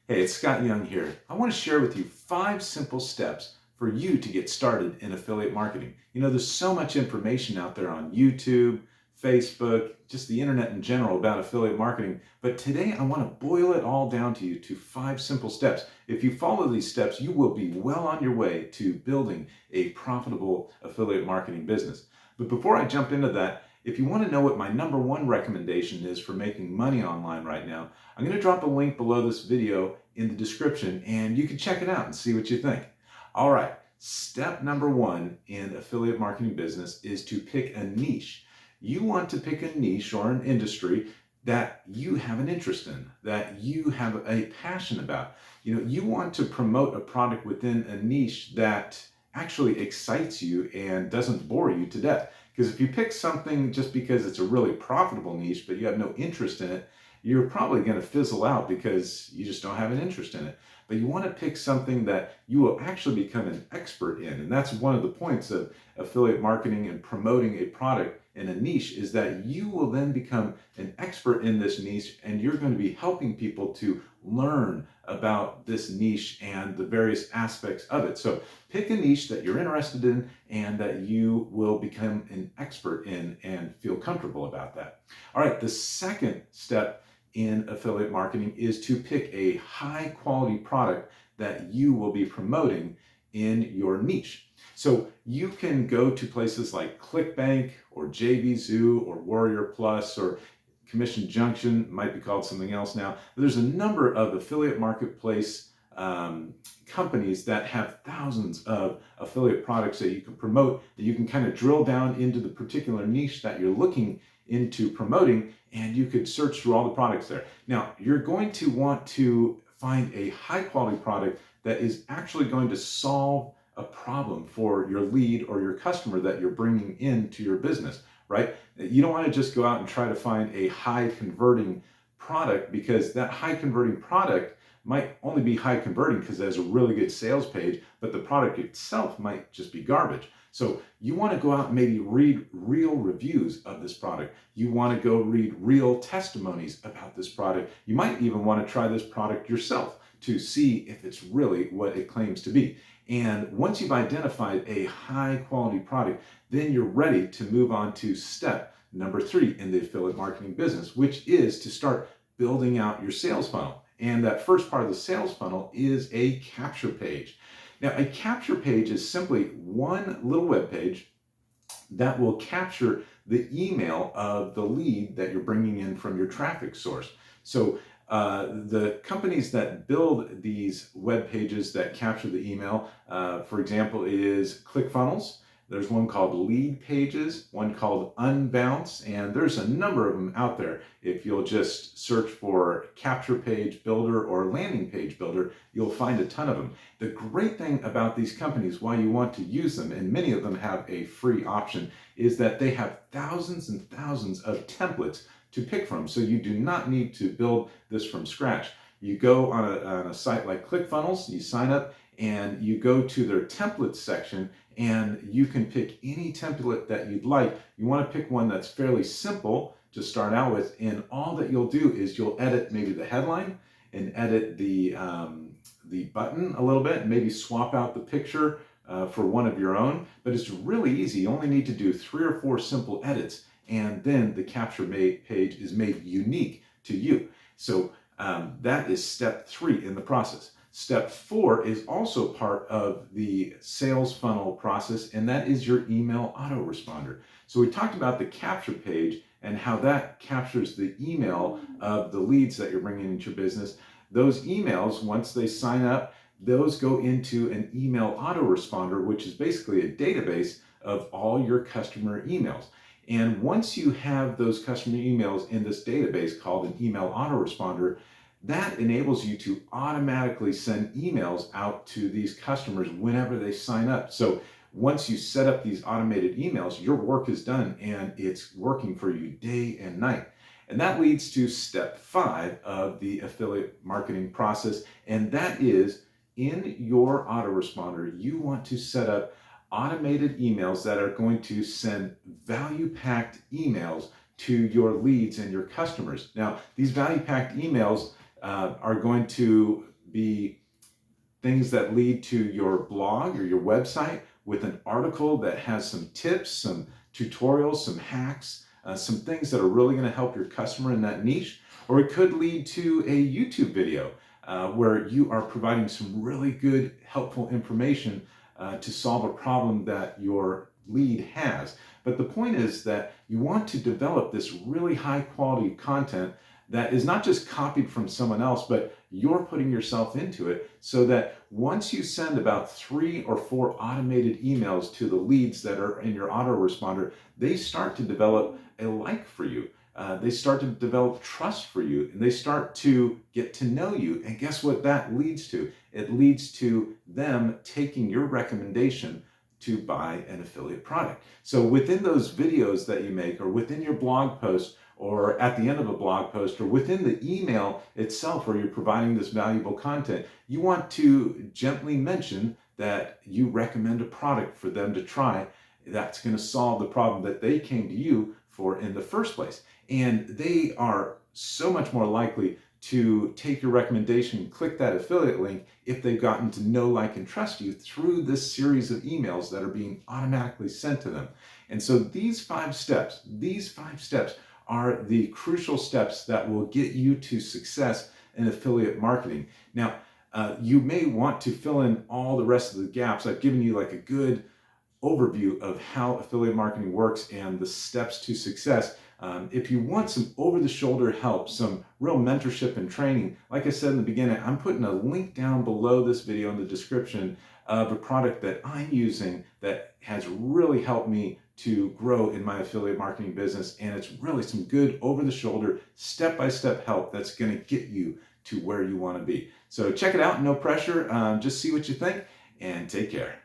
Hey, it's Scott Young here. I want to share with you 5 simple steps for you to get started in affiliate marketing. There's so much information out there on YouTube, Facebook, just the internet in general about affiliate marketing. But today I want to boil it all down to you to 5 simple steps. If you follow these steps, you will be well on your way to building a profitable affiliate marketing business. But before I jump into that, if you want to know what my #1 recommendation is for making money online right now, I'm going to drop a link below this video in the description and you can check it out and see what you think. All right, step #1 in affiliate marketing business is to pick a niche. You want to pick a niche or an industry that you have an interest in, that you have a passion about. You want to promote a product within a niche that actually excites you and doesn't bore you to death. Because if you pick something just because it's a really profitable niche, but you have no interest in it, you're probably going to fizzle out because you just don't have an interest in it. But you want to pick something that you will actually become an expert in. And that's one of the points of affiliate marketing and promoting a product in a niche, is that you will then become an expert in this niche and you're going to be helping people to learn about this niche and the various aspects of it. So pick a niche that you're interested in and that you will become an expert in and feel comfortable about that. All right, the second step in affiliate marketing is to pick a high quality product that you will be promoting in your niche. So you can go to places like ClickBank or JVZoo or Warrior Plus or Commission Junction, might be called something else now. There's a number of affiliate marketplace companies that have thousands of affiliate products that you can promote, that you can kind of drill down into the particular niche that you're looking into promoting, and you could search through all the products there. Now, you're going to want to find a high quality product that is actually going to solve a problem for your lead or your customer that you're bringing into your business, right? You don't want to just go out and try to find a high converting product, because that high converting product might only be high converting because it has a really good sales page, but the product itself might just be garbage. So you want to go out and maybe read real reviews of this product. You want to go read real testimonies about this product. You might even want to try this product yourself to see if it's really what it claims to be. And once you've identified a high quality product, then you're ready to move on to step #3 in the affiliate marketing business, which is to start building out your sales funnel. And that first part of the sales funnel is a capture page. Now, a capture page is simply one little web page that will capture the email of the lead that you're bringing in from your traffic source. So the companies that build these web pages that capture the email, for example, is ClickFunnels. There's one called Lead Pages, one called Unbounce, and there's a number of them out there. If you'll just search for Capture Page Builder or Landing Page Builder, you'll find a ton of them. The great thing about these companies, why you want to use them, and many of them have a free option, is that they have thousands and thousands of templates to pick from. So you do not need to build this from scratch. You go on a site like ClickFunnels, you sign up, and you go to their templates section, and you can pick any template that you'd like. You want to pick one that's fairly simple to start out with, and all that you'll do is you'll edit maybe the headline and edit the button a little bit, and maybe swap out the picture for one of your own. But it's really easy. You only need to do 3 or 4 simple edits, and then the capture page is made unique to you. So that is step 3 in the process. Step 4 is also part of the sales funnel process, and that is your email autoresponder. So we talked about the capture page and how that captures the email of the leads that you're bringing into your business. Those emails, once they sign up, those go into an email autoresponder, which is basically a database of all your customer emails. And once you have those customer emails in this database called an email autoresponder, that enables you to automatically send emails out to these customers whenever they sign up. So once you set up these automated emails, your work is done and it's working for you day and night. And that leads to step 5 of the affiliate marketing process, and that is, in your autoresponder, you want to set up automated emails that are going to send value-packed emails to your leads and your customers. Now, these value-packed emails are going to be things that lead to your blog or your website with an article that has some tips, some tutorials, some hacks, some things that are really going to help your customer in that niche. Or it could lead to a YouTube video where you are providing some really good, helpful information to solve a problem that your lead has. But the point is that you want to develop this really high quality content that is not just copied from someone else, but you're putting yourself into it, so that once you send about 3 or 4 automated emails to the leads that are in your autoresponder, they start to develop a like for you. They start to develop trust for you, and they start to get to know you. And guess what that leads to? It leads to them taking your recommendation to buy an affiliate product. So within those videos that you make, or within your blog post, or at the end of a blog post, or within the email itself where you're providing this valuable content, you want to gently mention that you recommend a product for them to try that's going to solve the problem that they came to you for in the first place. And they are so much more likely to take your recommendation and click that affiliate link if they've gotten to know, like, and trust you through this series of emails that are being automatically sent to them. And so these 5 steps are the crucial steps that will get you to success in affiliate marketing. Now, you may want to fill in all the rest of the gaps. I've given you like a good overview of how affiliate marketing works and the steps to success. If you want some over-the-shoulder help, some real mentorship and training, like I said in the beginning, I'm putting a link down below this video in the description of a product that I'm using that has really helped me to grow in my affiliate marketing business. And it's really some good over-the-shoulder, step-by-step help that's going to get you to where you want to be. So check it out, no pressure. Just see what you think, and take care.